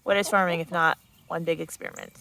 What is farming if not one big experiment?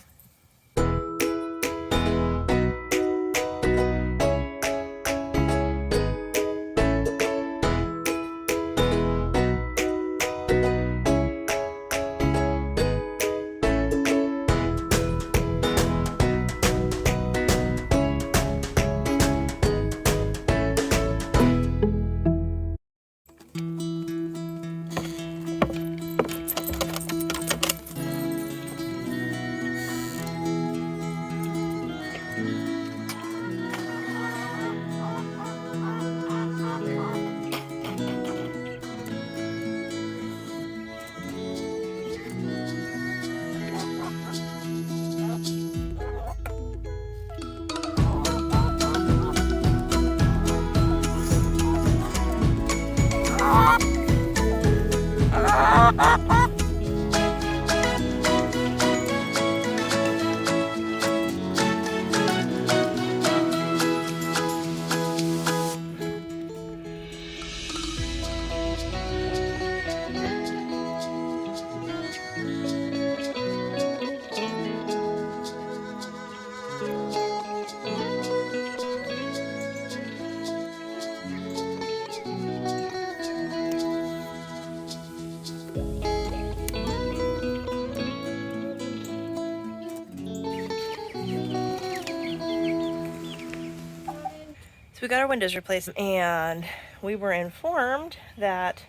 So we got our windows replaced, and we were informed that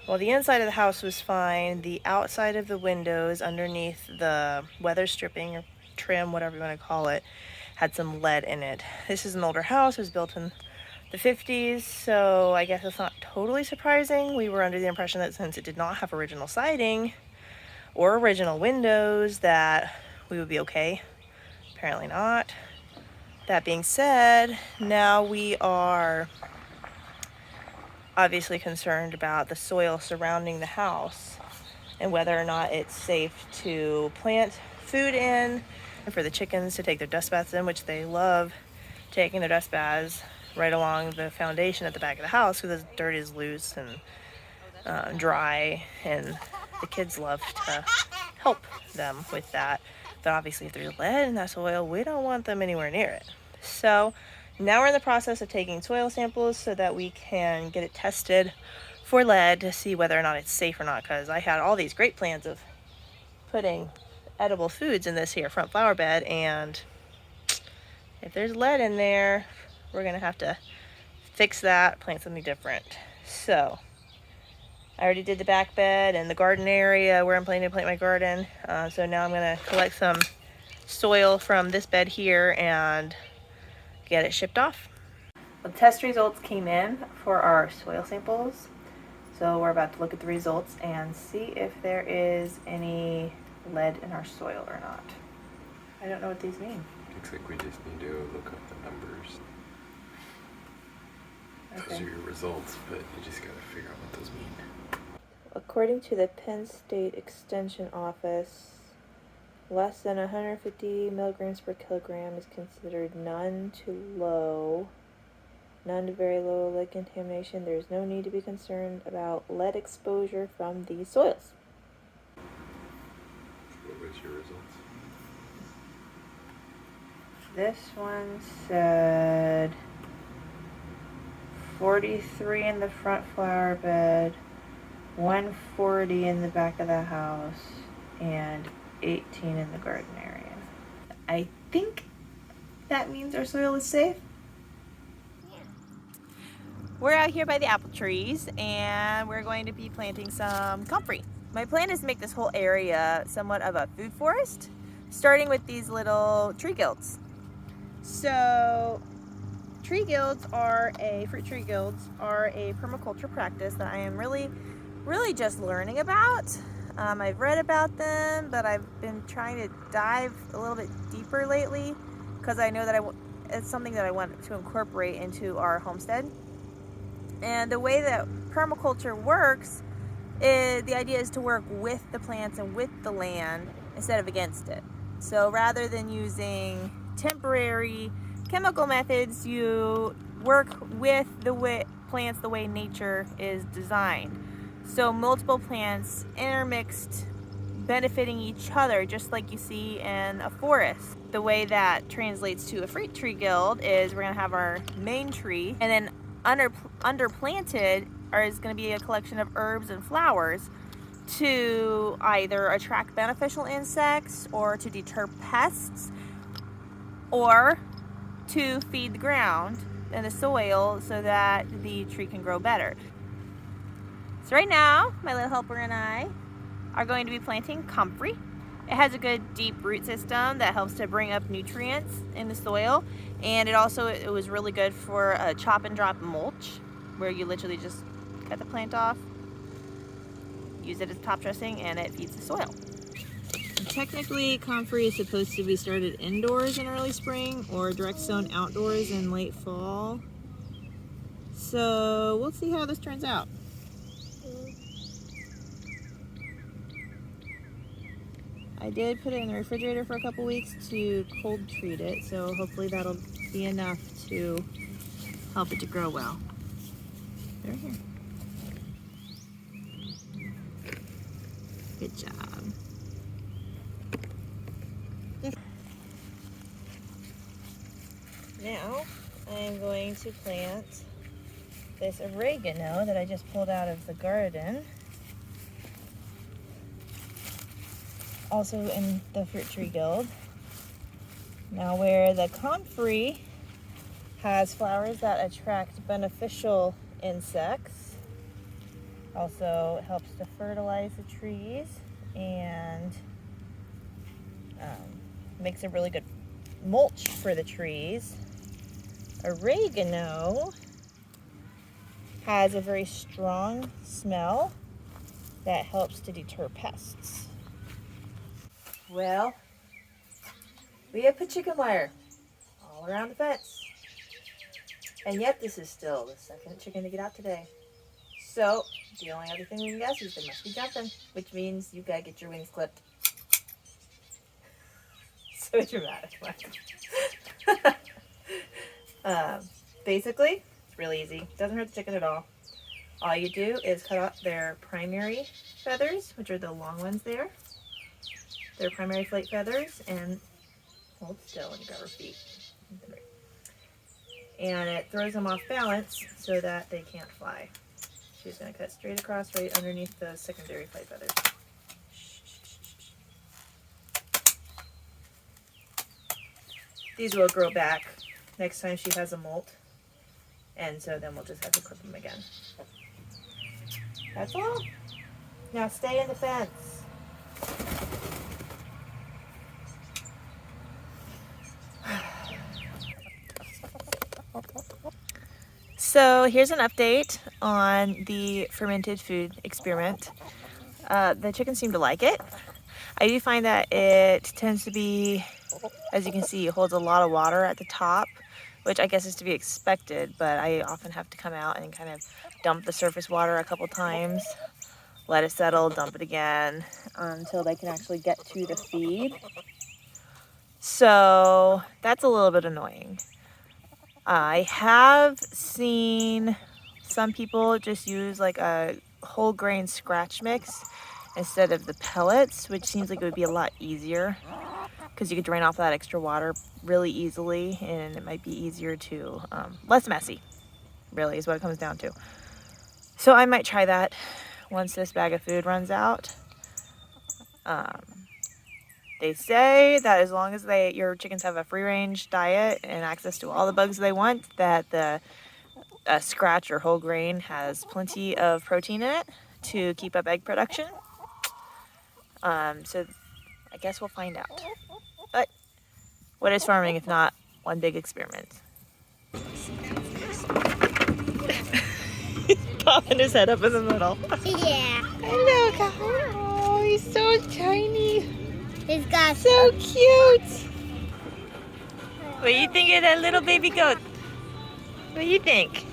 while the inside of the house was fine, the outside of the windows underneath the weather stripping or trim, whatever you want to call it, had some lead in it. This is an older house. It was built in the 50s, so I guess it's not totally surprising. We were under the impression that since it did not have original siding or original windows that we would be okay. Apparently not. That being said, now we are obviously concerned about the soil surrounding the house and whether or not it's safe to plant food in and for the chickens to take their dust baths in, which they love taking their dust baths right along the foundation at the back of the house because the dirt is loose and dry, and the kids love to help them with that. But obviously if there's lead in that soil, we don't want them anywhere near it. So now we're in the process of taking soil samples so that we can get it tested for lead to see whether or not it's safe or not, because I had all these great plans of putting edible foods in this here front flower bed, and if there's lead in there, we're gonna have to fix that, plant something different. So I already did the back bed and the garden area where I'm planning to plant my garden. So now I'm gonna collect some soil from this bed here and get it shipped off. The test results came in for our soil samples. So we're about to look at the results and see if there is any lead in our soil or not. I don't know what these mean. Looks like we just need to look up the numbers. Okay. Those are your results, but you just gotta figure out what those mean. According to the Penn State Extension Office, less than 150 milligrams per kilogram is considered none to low, none to very low lead contamination. There's no need to be concerned about lead exposure from these soils. What was your results? This one said 43 in the front flower bed, 140 in the back of the house, and 18 in the garden area. I think that means our soil is safe. Yeah. We're out here by the apple trees and we're going to be planting some comfrey. My plan is to make this whole area somewhat of a food forest, starting with these little tree guilds. So fruit tree guilds are a permaculture practice that I am really just learning about. I've read about them, but I've been trying to dive a little bit deeper lately because I know that it's something that I want to incorporate into our homestead. And the way that permaculture works is the idea is to work with the plants and with the land instead of against it. So rather than using temporary chemical methods, you work with the plants the way nature is designed. So multiple plants intermixed benefiting each other, just like you see in a forest. The way that translates to a fruit tree guild is we're gonna have our main tree, and then underplanted is gonna be a collection of herbs and flowers to either attract beneficial insects or to deter pests or to feed the ground and the soil so that the tree can grow better. So right now, my little helper and I are going to be planting comfrey. It has a good deep root system that helps to bring up nutrients in the soil, and it was really good for a chop and drop mulch, where you literally just cut the plant off, use it as top dressing, and it feeds the soil. Technically, comfrey is supposed to be started indoors in early spring or direct sown outdoors in late fall. So we'll see how this turns out. I did put it in the refrigerator for a couple weeks to cold treat it, so hopefully that'll be enough to help it to grow well. They're here. Good job. Now I'm going to plant this oregano that I just pulled out of the garden. Also in the Fruit Tree Guild. Now where the comfrey has flowers that attract beneficial insects, also helps to fertilize the trees and makes a really good mulch for the trees. Oregano has a very strong smell that helps to deter pests. Well, we have put chicken wire all around the fence. And yet this is still the second chicken to get out today. So, the only other thing we can guess is they must be jumping, which means you gotta get your wings clipped. So dramatic. Basically, it's really easy. Doesn't hurt the chicken at all. All you do is cut off their primary feathers, which are the long ones there. Their primary flight feathers, and hold still and grab her feet. And it throws them off balance so that they can't fly. She's going to cut straight across right underneath those secondary flight feathers. These will grow back next time she has a molt, and so then we'll just have to clip them again. That's all. Now stay in the fence. So here's an update on the fermented food experiment. The chickens seem to like it. I do find that it tends to be, as you can see, it holds a lot of water at the top, which I guess is to be expected, but I often have to come out and kind of dump the surface water a couple times, let it settle, dump it again, until they can actually get to the feed. So that's a little bit annoying. I have seen some people just use like a whole grain scratch mix instead of the pellets, which seems like it would be a lot easier because you could drain off that extra water really easily, and it might be easier to, less messy, really is what it comes down to. So I might try that once this bag of food runs out. They say that as long as your chickens have a free-range diet and access to all the bugs they want, that the scratch or whole grain has plenty of protein in it to keep up egg production. So I guess we'll find out. But what is farming if not one big experiment? He's popping his head up in the middle. Yeah. Hello, guys. Oh, he's so tiny. He's got So cute. What do you think of that little baby goat? What do you think?